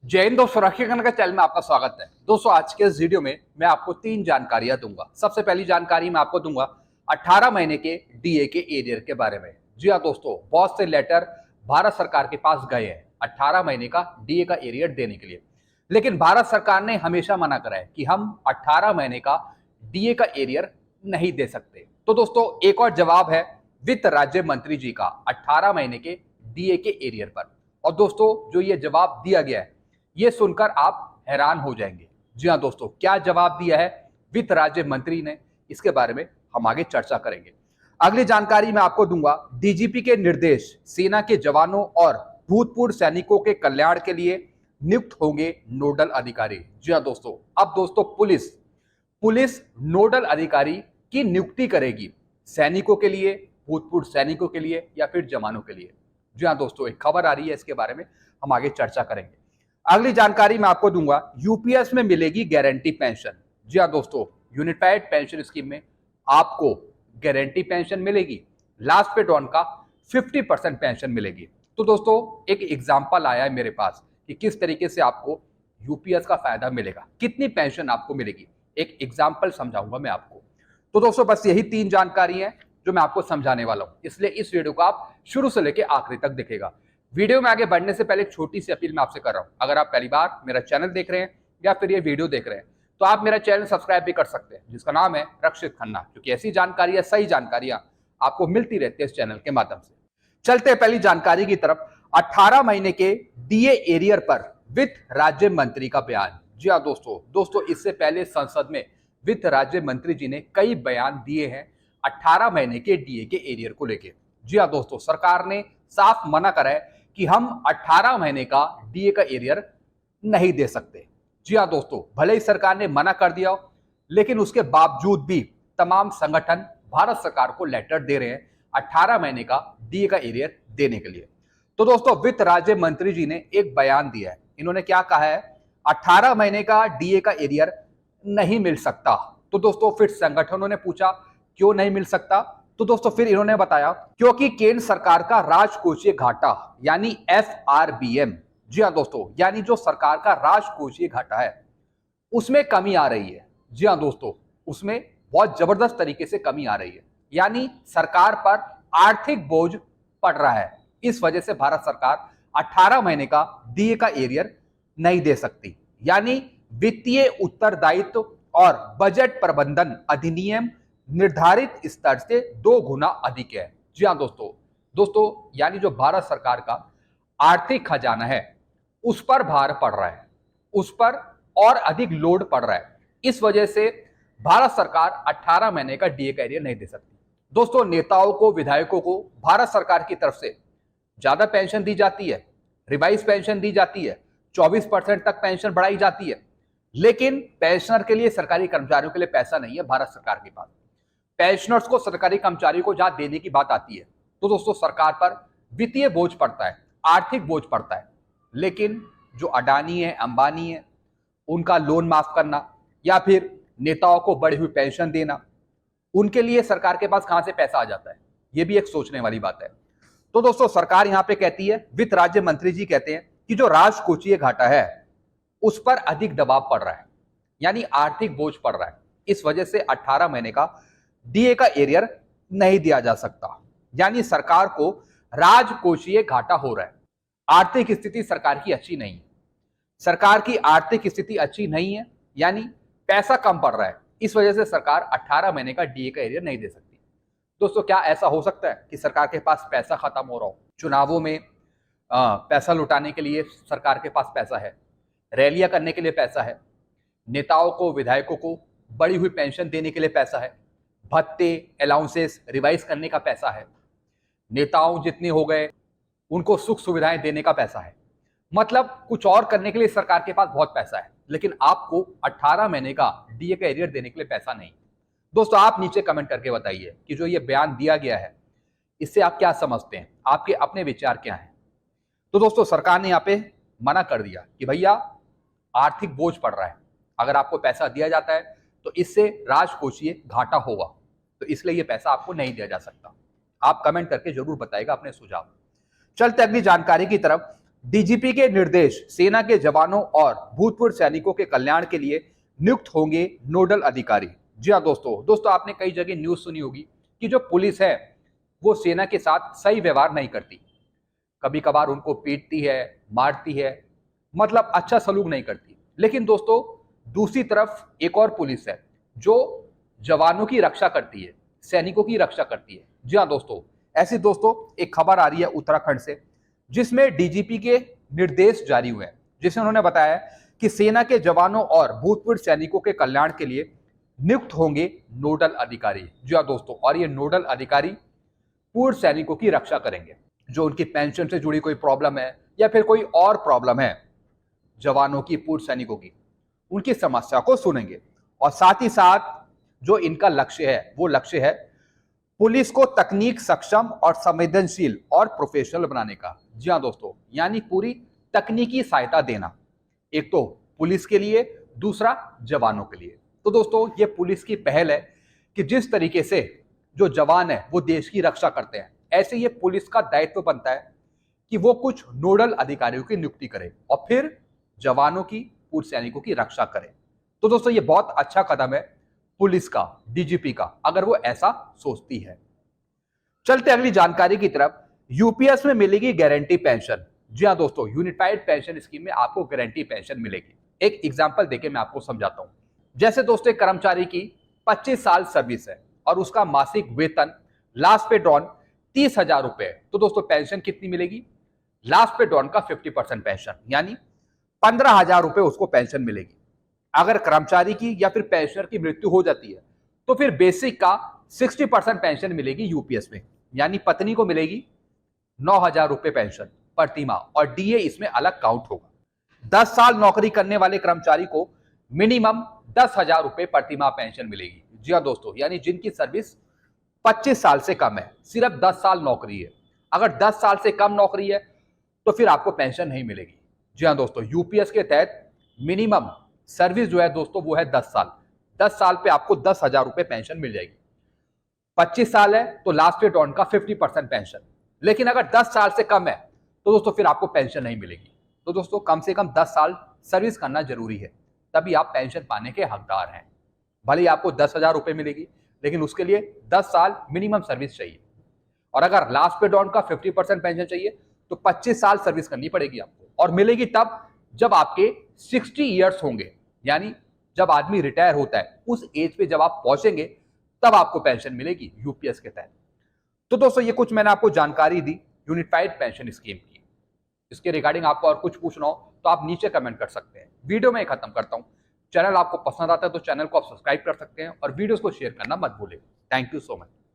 जय हिंद दोस्तों, राखी खन्ना के चैनल में आपका स्वागत है। दोस्तों आज के इस वीडियो में मैं आपको 3 जानकारियां दूंगा। सबसे पहली जानकारी मैं आपको दूंगा 18 महीने के डीए के एरियर के बारे में। जी हाँ दोस्तों, बहुत से लेटर भारत सरकार के पास गए हैं 18 महीने का डीए का एरियर देने के लिए, लेकिन भारत सरकार ने हमेशा मना करा है कि हम 18 महीने का डीए का एरियर नहीं दे सकते। तो दोस्तों एक और जवाब है वित्त राज्य मंत्री जी का 18 महीने के डीए के एरियर पर। और दोस्तों जो ये जवाब दिया गया है ये सुनकर आप हैरान हो जाएंगे। जी हाँ दोस्तों, क्या जवाब दिया है वित्त राज्य मंत्री ने, इसके बारे में हम आगे चर्चा करेंगे। अगली जानकारी मैं आपको दूंगा डीजीपी के निर्देश सेना के जवानों और भूतपूर्व सैनिकों के कल्याण के लिए नियुक्त होंगे नोडल अधिकारी। जी हाँ दोस्तों, अब दोस्तों पुलिस नोडल अधिकारी की नियुक्ति करेगी सैनिकों के लिए, भूतपूर्व सैनिकों के लिए या फिर जवानों के लिए। जी हाँ दोस्तों, एक खबर आ रही है, इसके बारे में हम आगे चर्चा करेंगे। अगली जानकारी मैं आपको दूंगा यूपीएस में मिलेगी गारंटी पेंशन। जी हाँ दोस्तों, यूनिफाइड पेंशन स्कीम में आपको गारंटी पेंशन मिलेगी। लास्ट पे डॉन का 50% पेंशन मिलेगी। तो दोस्तों एक एग्जांपल आया है मेरे पास कि किस तरीके से आपको यूपीएस का फायदा मिलेगा, कितनी पेंशन आपको मिलेगी, एक एग्जाम्पल समझाऊंगा मैं आपको। तो दोस्तों बस यही 3 जानकारी है जो मैं आपको समझाने वाला हूं, इसलिए इस वीडियो को आप शुरू से लेकर आखिरी तक देखेगा। वीडियो में आगे बढ़ने से पहले एक छोटी सी अपील मैं आपसे कर रहा हूं। अगर आप पहली बार मेरा चैनल देख रहे हैं या फिर ये वीडियो देख रहे हैं तो आप मेरा चैनल सब्सक्राइब भी कर सकते हैं, जिसका नाम है रक्षित खन्ना, क्योंकि ऐसी जानकारियां, सही जानकारियां आपको मिलती रहती है इस चैनल के माध्यम से। चलते हैं पहली जानकारी की तरफ। 18 महीने के डीए एरियर पर वित्त राज्य मंत्री का बयान। जी हाँ दोस्तों इससे पहले संसद में वित्त राज्य मंत्री जी ने कई बयान दिए हैं 18 महीने के डीए के एरियर को लेकर। जी हाँ दोस्तों, सरकार ने साफ मना करा है कि हम 18 महीने का डीए का एरियर नहीं दे सकते। जी हाँ दोस्तों, भले ही सरकार ने मना कर दिया लेकिन उसके बावजूद भी तमाम संगठन भारत सरकार को लेटर दे रहे हैं 18 महीने का डीए का एरियर देने के लिए। तो दोस्तों वित्त राज्य मंत्री जी ने एक बयान दिया है। इन्होंने क्या कहा है, 18 महीने का डीए का एरियर नहीं मिल सकता। तो दोस्तों फिर संगठनों ने पूछा क्यों नहीं मिल सकता, तो दोस्तों फिर इन्होंने बताया क्योंकि केंद्र सरकार का राजकोषीय घाटा यानी एफआरबीएम, जी हाँ दोस्तों, यानी जो सरकार का राजकोषीय घाटा है उसमें कमी आ रही है। जी हाँ दोस्तों, उसमें बहुत जबरदस्त तरीके से कमी आ रही है, यानी सरकार पर आर्थिक बोझ पड़ रहा है। इस वजह से भारत सरकार 18 महीने का डीए का एरियर नहीं दे सकती। यानी वित्तीय उत्तरदायित्व और बजट प्रबंधन अधिनियम निर्धारित स्तर से 2 गुना अधिक है। जी हाँ दोस्तों यानी जो भारत सरकार का आर्थिक खजाना है उस पर भार पड़ रहा है, उस पर और अधिक लोड पड़ रहा है। इस वजह से भारत सरकार 18 महीने का डीए का एरियर नहीं दे सकती। दोस्तों नेताओं को, विधायकों को भारत सरकार की तरफ से ज्यादा पेंशन दी जाती है, रिवाइज पेंशन दी जाती है, 24% तक पेंशन बढ़ाई जाती है, लेकिन पेंशनर के लिए, सरकारी कर्मचारियों के लिए पैसा नहीं है भारत सरकार के पास। पेंशनर्स को, सरकारी कर्मचारियों को जहां देने की बात आती है तो दोस्तों सरकार पर वित्तीय बोझ पड़ता है, आर्थिक बोझ पड़ता है। लेकिन जो अडानी है, अंबानी है, उनका लोन माफ करना या फिर नेताओं को बढ़ी हुई पेंशन देना, उनके लिए सरकार के पास कहां से पैसा आ जाता है, यह भी एक सोचने वाली बात है। तो दोस्तों सरकार यहां पे कहती है, वित्त राज्य मंत्री जी कहते हैं कि जो राजकोषीय घाटा है उस पर अधिक दबाव पड़ रहा है, यानी आर्थिक बोझ पड़ रहा है। इस वजह से 18 महीने का डीए का एरियर नहीं दिया जा सकता, यानी सरकार को राजकोषीय घाटा हो रहा है। आर्थिक स्थिति सरकार की अच्छी नहीं है, सरकार की आर्थिक स्थिति अच्छी नहीं है, यानी पैसा कम पड़ रहा है। इस वजह से सरकार 18 महीने का डीए का एरियर नहीं दे सकती। दोस्तों क्या ऐसा हो सकता है कि सरकार के पास पैसा खत्म हो रहा हो, चुनावों में पैसा लुटाने के लिए सरकार के पास पैसा है, रैलियां करने के लिए पैसा है, नेताओं को, विधायकों को बढ़ी हुई पेंशन देने के लिए पैसा है, भत्ते, अलाउंसेस रिवाइज करने का पैसा है, नेताओं जितने हो गए उनको सुख सुविधाएं देने का पैसा है, मतलब कुछ और करने के लिए सरकार के पास बहुत पैसा है, लेकिन आपको 18 महीने का डीए का एरियर देने के लिए पैसा नहीं। दोस्तों आप नीचे कमेंट करके बताइए कि जो ये बयान दिया गया है इससे आप क्या समझते हैं, आपके अपने विचार क्या हैं। तो दोस्तों सरकार ने यहाँ पे मना कर दिया कि भैया आर्थिक बोझ पड़ रहा है, अगर आपको पैसा दिया जाता है तो इससे राजकोषीय घाटा होगा, तो इसलिए ये पैसा आपको नहीं दिया जा सकता। आप कमेंट करके जरूर बताइएगा अपने सुझाव। चलते अगली जानकारी की तरफ। डीजीपी के निर्देश सेना के जवानों और भूतपूर्व सैनिकों के कल्याण के लिए नियुक्त होंगे नोडल अधिकारी। जी हाँ दोस्तों आपने कई जगह न्यूज सुनी होगी कि जो पुलिस है वो सेना के साथ सही व्यवहार नहीं करती, कभी कभार उनको पीटती है, मारती है, मतलब अच्छा सलूक नहीं करती। लेकिन दोस्तों दूसरी तरफ एक और पुलिस है जो जवानों की रक्षा करती है, सैनिकों की रक्षा करती है। जी हाँ दोस्तों, ऐसी दोस्तों एक खबर आ रही है उत्तराखंड से, जिसमें डीजीपी के निर्देश जारी हुए हैं, जिसमें उन्होंने बताया कि सेना के जवानों और भूतपूर्व सैनिकों के कल्याण के लिए नियुक्त होंगे नोडल अधिकारी। जी हाँ दोस्तों, और ये नोडल अधिकारी पूर्व सैनिकों की रक्षा करेंगे। जो उनकी पेंशन से जुड़ी कोई प्रॉब्लम है या फिर कोई और प्रॉब्लम है जवानों की, पूर्व सैनिकों की, उनकी समस्या को सुनेंगे। और साथ ही साथ जो इनका लक्ष्य है वो लक्ष्य है पुलिस को तकनीक सक्षम और संवेदनशील और प्रोफेशनल बनाने का। जी हाँ दोस्तों, यानी पूरी तकनीकी सहायता देना, एक तो पुलिस के लिए, दूसरा जवानों के लिए। तो दोस्तों ये पुलिस की पहल है कि जिस तरीके से जो जवान है वो देश की रक्षा करते हैं, ऐसे ये पुलिस का दायित्व बनता है कि वो कुछ नोडल अधिकारियों की नियुक्ति करे और फिर जवानों की, पूर्व सैनिकों की रक्षा करे। तो दोस्तों ये बहुत अच्छा कदम है पुलिस का, डीजीपी का, अगर वो ऐसा सोचती है। चलते अगली जानकारी की तरफ। यूपीएस में मिलेगी गारंटी पेंशन। जी हाँ दोस्तों, यूनिफाइड पेंशन स्कीम में आपको गारंटी पेंशन मिलेगी। एक एग्जांपल देके मैं आपको समझाता हूं। जैसे दोस्तों एक कर्मचारी की 25 साल सर्विस है और उसका मासिक वेतन लास्ट पे ड्रॉन 30,000 रुपए है, तो दोस्तों पेंशन कितनी मिलेगी? लास्ट पे ड्रॉन का 50% पेंशन, यानी 15,000 रुपए उसको पेंशन मिलेगी। अगर कर्मचारी की या फिर पेंशनर की मृत्यु हो जाती है तो फिर बेसिक का 60% पेंशन मिलेगी यूपीएस में, यानी पत्नी को मिलेगी 9,000 रुपए पेंशन प्रति माह, और डीए इसमें अलग काउंट होगा। 10 साल नौकरी करने वाले कर्मचारी को मिनिमम 10,000 रुपए प्रति माह पेंशन मिलेगी। जी हाँ दोस्तों, यानी जिनकी सर्विस 25 साल से कम है, सिर्फ 10 साल नौकरी है, अगर 10 साल से कम नौकरी है तो फिर आपको पेंशन नहीं मिलेगी। जी हाँ दोस्तों, यूपीएस के तहत मिनिमम सर्विस जो है दोस्तों वो है 10 साल। 10 साल पे आपको 10,000 रुपए पेंशन मिल जाएगी। 25 साल है तो लास्ट पे डॉन का 50% पेंशन। लेकिन अगर 10 साल से कम है तो दोस्तों फिर आपको पेंशन नहीं मिलेगी। तो दोस्तों कम से कम 10 साल सर्विस करना जरूरी है, तभी आप पेंशन पाने के हकदार हैं। भले ही आपको 10,000 रुपए मिलेगी, लेकिन उसके लिए 10 साल मिनिमम सर्विस चाहिए। और अगर लास्ट पे डॉन का 50% पेंशन चाहिए तो 25 साल सर्विस करनी पड़ेगी आपको, और मिलेगी तब जब आपके 60 ईयर्स होंगे, यानी जब आदमी रिटायर होता है उस एज पे जब आप पहुंचेंगे तब आपको पेंशन मिलेगी यूपीएस के तहत। तो दोस्तों ये कुछ मैंने आपको जानकारी दी यूनिफाइड पेंशन स्कीम की। इसके रिगार्डिंग आपको और कुछ पूछना हो तो आप नीचे कमेंट कर सकते हैं। वीडियो में खत्म करता हूं। चैनल आपको पसंद आता है तो चैनल को आप सब्सक्राइब कर सकते हैं और वीडियोस को शेयर करना मत भूलें। Thank you so much.